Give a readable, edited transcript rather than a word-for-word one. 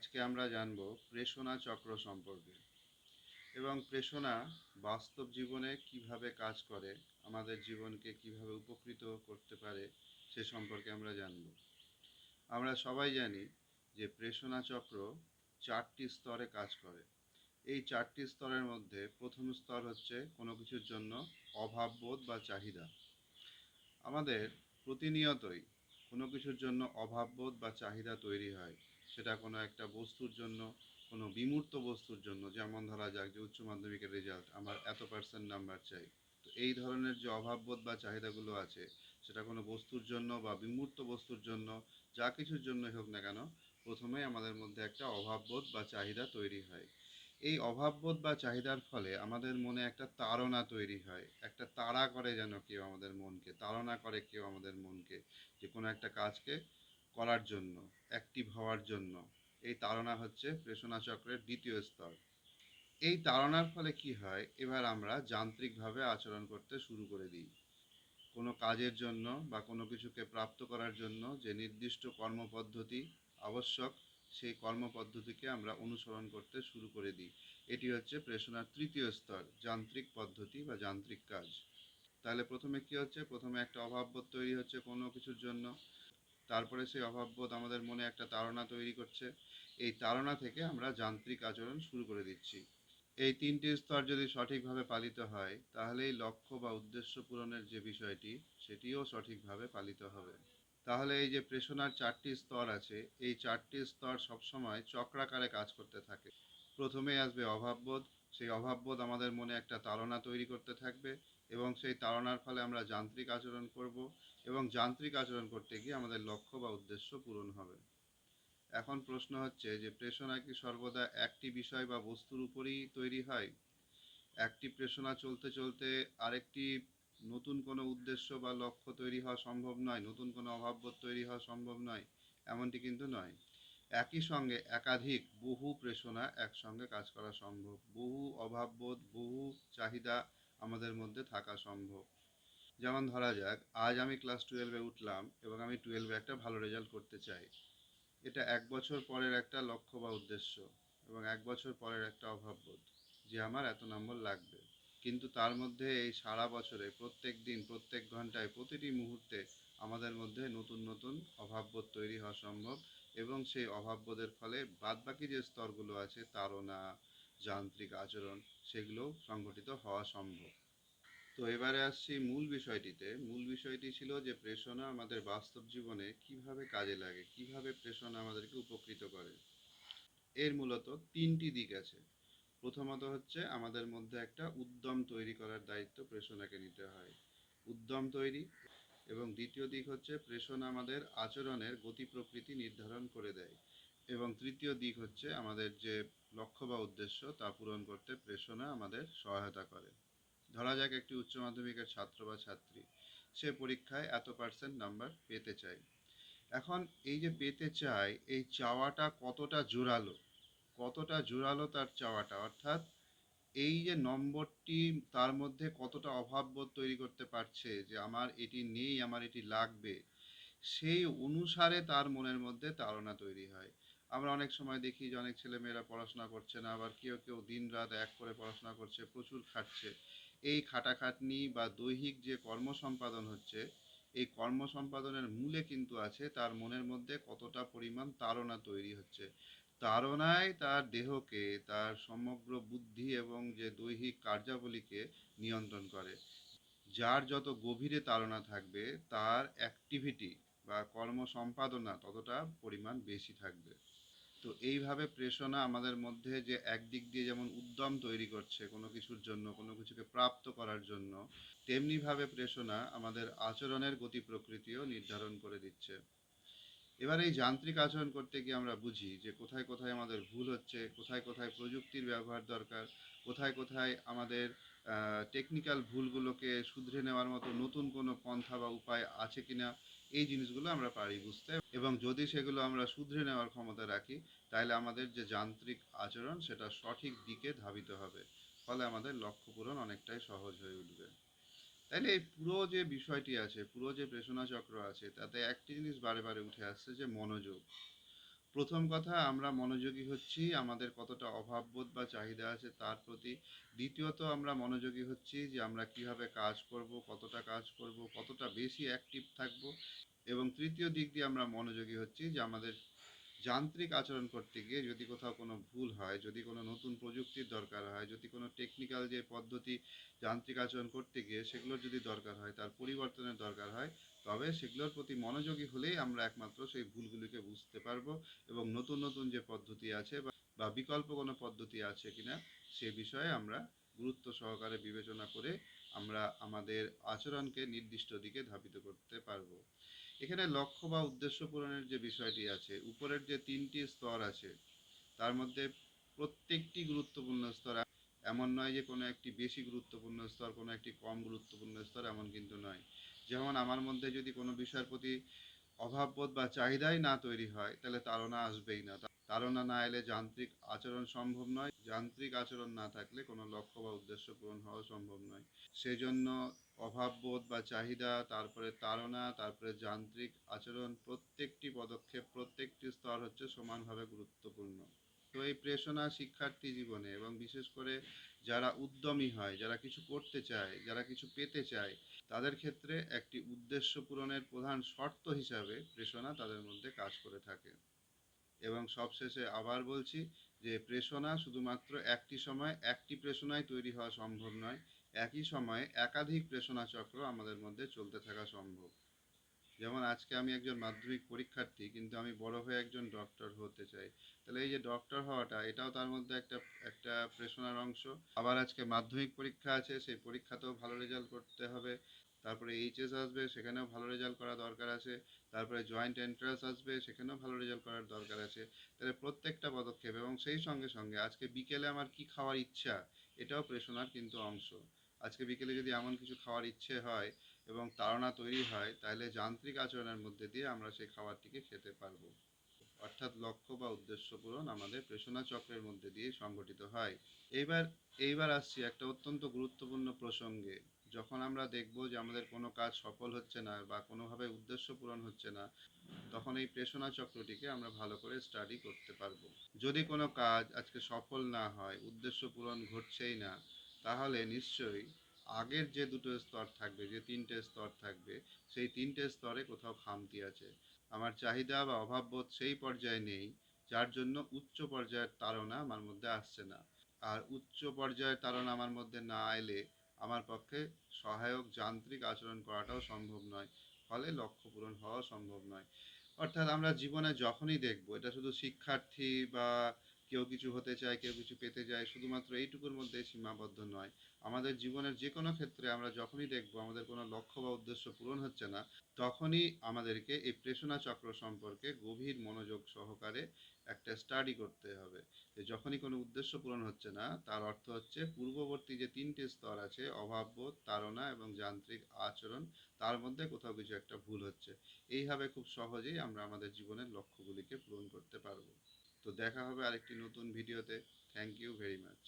আজকে আমরা জানব প্রেষণা চক্র সম্পর্কে এবং প্রেষণা বাস্তব জীবনে কিভাবে কাজ করে, আমাদের জীবনকে কিভাবে উপকৃত করতে পারে সে সম্পর্কে আমরা জানব। আমরা সবাই জানি যে প্রেষণা চক্র চারটি স্তরে কাজ করে। এই চারটি স্তরের মধ্যে প্রথম স্তর হচ্ছে কোনো কিছুর জন্য অভাববোধ বা চাহিদা। আমাদের প্রতিনিয়তই কোনো কিছুর জন্য অভাববোধ বা চাহিদা তৈরি হয়। সেটা কোনো একটা বস্তুর জন্য, কোনো বিমূর্ত বস্তুর জন্য, যেমন ধরা যাক যে উচ্চ মাধ্যমিকের রেজাল্ট আমার এত পার্সেন্ট নাম্বার চাই। তো এই ধরনের যে অভাববোধ বা চাহিদাগুলো আছে, সেটা কোনো বস্তুর জন্য বা বিমূর্ত বস্তুর জন্য, যা কিছুর জন্যই হোক না কেন, প্রথমেই আমাদের মধ্যে একটা অভাববোধ বা চাহিদা তৈরি হয়। এই অভাববোধ বা চাহিদার ফলে আমাদের মনে একটা তাড়না তৈরি হয়, একটা তাড়া করে যেন কেউ আমাদের মনকে, তাড়না করে কেউ আমাদের মনকে যে কোনো একটা কাজকে করার জন্য, অ্যাক্টিভ হওয়ার জন্য। এই তাড়না হচ্ছে প্রেষণা চক্রের দ্বিতীয় স্তর। এই তাড়নার ফলে কি হয়, এবার আমরা যান্ত্রিকভাবে আচরণ করতে শুরু করে দিই। কোনো কাজের জন্য বা কোনো কিছুকে প্রাপ্ত করার জন্য যে নির্দিষ্ট কর্মপদ্ধতি আবশ্যক, সেই কর্মপদ্ধতিকে আমরা অনুসরণ করতে শুরু করে দিই। এটি হচ্ছে প্রেষণার তৃতীয় স্তর, যান্ত্রিক পদ্ধতি বা যান্ত্রিক কাজ। তাহলে প্রথমে কি হচ্ছে, প্রথমে একটা অভাববোধ তৈরি হচ্ছে কোনো কিছুর জন্য, তারপরে সেই অভাববোধ আমাদের মনে একটা তাড়না তৈরি করছে। এই তাড়না থেকে আমরা যান্ত্রিক আচরণ শুরু করে দিচ্ছি। এই তিনটি স্তর যদি সঠিকভাবে পালিত হয়, তাহলেই লক্ষ্য বা উদ্দেশ্য পূরণের যে বিষয়টি, সেটিও সঠিকভাবে পালিত হবে। তাহলে এই যে প্রেষণার চারটি স্তর আছে, এই চারটি স্তর সবসময় চক্রাকারে কাজ করতে থাকে। প্রথমে আসবে অভাববোধ। সেই অভাববোধ আমাদের মনে একটা তাড়না তৈরি করতে থাকবে এবং সেই তাড়নার ফলে আমরা যান্ত্রিক আচরণ করব এবং যান্ত্রিক আচরণ করতে গিয়ে আমাদের লক্ষ্য বা উদ্দেশ্য পূরণ হবে। এখন প্রশ্ন হচ্ছে যে প্রেষণা কি সর্বদা একটি বিষয় বা বস্তুর উপরেই তৈরি হয়? একটি প্রেষণা চলতে চলতে আরেকটি নতুন কোনো উদ্দেশ্য বা লক্ষ্য তৈরি হওয়া সম্ভব নয়, নতুন কোনো অভাববোধ তৈরি হওয়া সম্ভব নয়, এমনটি কিন্তু নয়। একই সঙ্গে একাধিক বহু প্রেষণা একসঙ্গে কাজ করা সম্ভব, বহু অভাববোধ, বহু চাহিদা আমাদের মধ্যে থাকা সম্ভব। যেমন ধরা যাক, আজ আমি ক্লাস 12-এ উঠলাম এবং আমি 12-এ একটা ভালো রেজাল্ট করতে চাই। এটা 1 বছর পরের একটা লক্ষ্য বা উদ্দেশ্য এবং 1 বছর পরের একটা অভাববোধ যে আমার এত নম্বর লাগবে। কিন্তু তার মধ্যে এই সারা বছরে প্রত্যেক দিন, প্রত্যেক ঘন্টায়, প্রতিটি মুহূর্তে আমাদের মধ্যে নতুন নতুন অভাববোধ তৈরি হওয়া সম্ভব এবং সেই অভাববোধের ফলে বাদবাকি যে স্তরগুলো আছে, তাড়না, যান্ত্রিক আচরণ, সেগুলো সংঘটিত হওয়া সম্ভব। তো এবারে আসছি মূল বিষয়টিতে। মূল বিষয়টি ছিল যে প্রেষণা আমাদের বাস্তব জীবনে কিভাবে কাজে লাগে, কিভাবে প্রেষণা আমাদেরকে উপকৃত করে। এর মূলত তিনটি দিক আছে। প্রথমত হচ্ছে আমাদের মধ্যে একটা উদ্যম তৈরি করার দায়িত্ব প্রেষণাকে নিতে হয়, উদ্যম তৈরি। এবং দ্বিতীয় দিক হচ্ছে প্রেষণা আমাদের আচরণের গতি প্রকৃতি নির্ধারণ করে দেয়। এবং তৃতীয় দিক হচ্ছে আমাদের যে লক্ষ্য বা উদ্দেশ্য তা পূরণ করতে প্রেষণা আমাদের সহায়তা করে। ধরা যাক একটি উচ্চ মাধ্যমিকের ছাত্র বা ছাত্রী, সে পরীক্ষায় এত পার্সেন্ট নাম্বার পেতে চায়। এখন এই যে পেতে চায়, এই চাওয়াটা কতটা জোরালো, কতটা জোরালো তার চাওয়াটা, অর্থাৎ এই যে নম্বরটি তার মধ্যে কতটা অভাববোধ তৈরি করতে পারছে যে আমার এটি নেই, আমার এটি লাগবে, সেই অনুসারে তার মনের মধ্যে তাড়না তৈরি হয়। আমরা অনেক সময় দেখি যে অনেক ছেলেমেয়েরা পড়াশোনা করছে না, আবার কেউ কেউ দিন রাত এক করে পড়াশোনা করছে, প্রচুর খাটছে। এই খাটাখাটনি বা দৈহিক যে কর্ম সম্পাদন হচ্ছে, এই কর্ম সম্পাদনের মূলে কিন্তু আছে তার মনের মধ্যে কতটা পরিমাণ তাড়না তৈরি হচ্ছে। তাড়নায় তার দেহকে, তার সমগ্র বুদ্ধি এবং যে দৈহিক কার্যাবলীকে নিয়ন্ত্রণ করে। যার যত গভীরে তাড়না থাকবে, তার অ্যাক্টিভিটি বা কর্ম সম্পাদনা ততটা পরিমাণ বেশি থাকবে। তো এইভাবে প্রেষণা আমাদের মধ্যে যে একদিক দিয়ে যেমন উদ্যম তৈরি করছে কোনো কিছুর জন্য, কোনো কিছুকে প্রাপ্ত করার জন্য, তেমনিভাবে প্রেষণা আমাদের আচরণের গতি প্রকৃতিও নির্ধারণ করে দিচ্ছে। এবার এই যান্ত্রিক আচরণ করতে গিয়ে আমরা বুঝি যে কোথায় কোথায় আমাদের ভুল হচ্ছে, কোথায় কোথায় প্রযুক্তির ব্যবহার দরকার, কোথায় কোথায় আমাদের টেকনিক্যাল ভুলগুলোকে শুধরে নেওয়ার মতো নতুন কোনো পন্থা বা উপায় আছে কিনা। এই জিনিসগুলো আমরা পারি বুঝতে, এবং যদি সেগুলো আমরা শুধরে নেওয়ার ক্ষমতা রাখি, তাহলে আমাদের যে যান্ত্রিক আচরণ সেটা সঠিক দিকে ধাবিত হবে, ফলে আমাদের লক্ষ্য পূরণ অনেকটাই সহজ হয়ে উঠবে। তাইলে এই পুরো যে বিষয়টি আছে, পুরো যে প্রেষণা চক্র আছে, তাতে একটি জিনিস বারে বারে উঠে আসছে যে মনোযোগ। প্রথম কথা, আমরা মনোযোগী হচ্ছি আমাদের কতটা অভাববোধ বা চাহিদা আছে তার প্রতি। দ্বিতীয়ত, আমরা মনোযোগী হচ্ছি যে আমরা কিভাবে কাজ করব, কতটা বেশি অ্যাক্টিভ থাকব। এবং তৃতীয় দিক দিয়ে আমরা মনোযোগী হচ্ছি যে আমাদের যান্ত্রিক আচরণ করতে গিয়ে যদি কোথাও কোনো ভুল হয়, যদি কোনো নতুন প্রযুক্তির দরকার হয়, যদি কোনো টেকনিক্যাল যে পদ্ধতি যান্ত্রিক আচরণ করতে গিয়ে সেগুলোর যদি দরকার হয়, তার পরিবর্তনের দরকার হয়, তবে সেগুলোর প্রতি মনোযোগী হলেই আমরা একমাত্র সেই ভুলগুলিকে বুঝতে পারবো এবং নতুন নতুন যে পদ্ধতি আছে বা বিকল্প কোনো পদ্ধতি আছে কিনা সে বিষয়ে আমরা গুরুত্ব সহকারে বিবেচনা করে আমরা আমাদের আচরণকে নির্দিষ্ট দিকে ধাবিত করতে পারবো। এখানে লক্ষ্য বা উদ্দেশ্য পূরণের যে বিষয়টি আছে, উপরের যে 3টি স্তর আছে তার মধ্যে প্রত্যেকটি গুরুত্বপূর্ণ স্তর। এমন নয় যে কোনো একটি বেশি গুরুত্বপূর্ণ স্তর, কোনো একটি কম গুরুত্বপূর্ণ স্তর, এমন কিন্তু নয়। যেমন আমার মধ্যে যদি কোনো বিষয়ের প্রতি অভাববোধ বা চাহিদাই না তৈরি হয়, তাহলে তাড়না আসবেই না। তাড়না না এলে যান্ত্রিক আচরণ সম্ভব নয়। যান্ত্রিক আচরণ না থাকলে কোনো লক্ষ্য বা উদ্দেশ্য পূরণ হওয়া সম্ভব নয়। সেজন্য অভাববোধ বা চাহিদা, তারপরে তাড়না, তারপরে যান্ত্রিক আচরণ, প্রত্যেকটি পদক্ষেপ, প্রত্যেকটি স্তর হচ্ছে সমানভাবে গুরুত্বপূর্ণ। তো এই প্রেরণা শিক্ষার্থী জীবনে এবং বিশেষ করে যারা উদ্যমী হয়, যারা কিছু করতে চায়, যারা কিছু পেতে চায়, তাদের ক্ষেত্রে একটি উদ্দেশ্য পূরণের প্রধান শর্ত হিসাবে প্রেরণা তাদের মধ্যে কাজ করে থাকে। এবং সবশেষে আবার বলছি যে প্রেরণা শুধুমাত্র একটি সময় একটি প্রেরণায় তৈরি হওয়া সম্ভব নয়। একই সময়ে একাধিক প্রেরণা চক্র আমাদের মধ্যে চলতে থাকা সম্ভব। যেমন আজকে আমি একজন মাধ্যমিক পরীক্ষার্থী, কিন্তু আমি বড় হয়ে একজন ডক্টর হতে চাই। তাহলে এই যে ডক্টর হওয়াটা, এটাও তার মধ্যে একটা একটা প্রেরণার অংশ। আবার আজকে মাধ্যমিক পরীক্ষা আছে, সেই পরীক্ষাতেও ভালো রেজাল্ট করতে হবে। তারপরে এইচএস আসবে, সেখানেও ভালো রেজাল্ট করা দরকার আছে। তারপরে জয়েন্ট এন্ট্রান্স আসবে, সেখানেও ভালো রেজাল্ট করার দরকার আছে। তাহলে প্রত্যেকটা পদক্ষেপ এবং সেই সঙ্গে সঙ্গে আজকে বিকেলে আমার কি খাওয়ার ইচ্ছা, এটাও প্রেরণার কিন্তু অংশ। আজকে বিকেলে যদি এমন কিছু খাওয়ার ইচ্ছে হয় এবং তাড়না তৈরি হয়, তাহলে যান্ত্রিক আচরণের মধ্যে দিয়ে আমরা সেই খাবারটিকে খেতে পারবো। অর্থাৎ লক্ষ্য বা উদ্দেশ্য পূরণ আমাদের প্রেরণা চক্রের মধ্যে দিয়ে সংগঠিত হয়। এইবার এইবার আসছি একটা অত্যন্ত গুরুত্বপূর্ণ প্রসঙ্গে। যখন আমরা দেখব যে আমাদের কোনো কাজ সফল হচ্ছে না বা কোনোভাবে উদ্দেশ্য পূরণ হচ্ছে না, তখন এই প্রেরণা চক্রটিকে আমরা ভালো করে স্টাডি করতে পারবো। যদি কোনো কাজ আজকে সফল না হয়, উদ্দেশ্য পূরণ ঘটছেই না, তাহলে নিশ্চয়ই আগের যে দুটো স্তর থাকবে, যে 3টে স্তর থাকবে, সেই 3টে স্তরে কোথাও খামতি আছে। আমার চাহিদা বা অভাববোধ সেই পর্যায়ে নেই, যার জন্য উচ্চ পর্যায়ের তাড়না আমার মধ্যে আসছে না। আর উচ্চ পর্যায়ের তাড়না আমার মধ্যে না এলে আমার পক্ষে সহায়ক যান্ত্রিক আচরণ করাটাও সম্ভব নয়। ফলে লক্ষ্য পূরণ হওয়া সম্ভব নয়। অর্থাৎ আমরা জীবনে যখনই দেখব, এটা শুধু শিক্ষার্থী বা কেউ কিছু হতে চায়, কেউ কিছু পেতে চায়, শুধুমাত্র এইটুকুর মধ্যে সীমাবদ্ধ নয়। আমাদের জীবনের যে কোনো ক্ষেত্রে আমরা যখনই দেখব আমাদের কোনো লক্ষ্য বা উদ্দেশ্য পূরণ হচ্ছে না, তখনই আমাদেরকে এই প্রেরণা চক্র সম্পর্কে গভীর মনোযোগ সহকারে একটা স্টাডি করতে হবে। যে যখনই কোনো উদ্দেশ্য পূরণ হচ্ছে না, তার অর্থ হচ্ছে পূর্ববর্তী যে 3টে স্তর আছে, অভাববোধ, তাড়না এবং যান্ত্রিক আচরণ, তার মধ্যে কোথাও কিছু একটা ভুল হচ্ছে। এইভাবে খুব সহজেই আমরা আমাদের জীবনের লক্ষ্যগুলিকে পূরণ করতে পারবো। তো দেখা হবে আরেকটি নতুন ভিডিওতে। Thank you very much.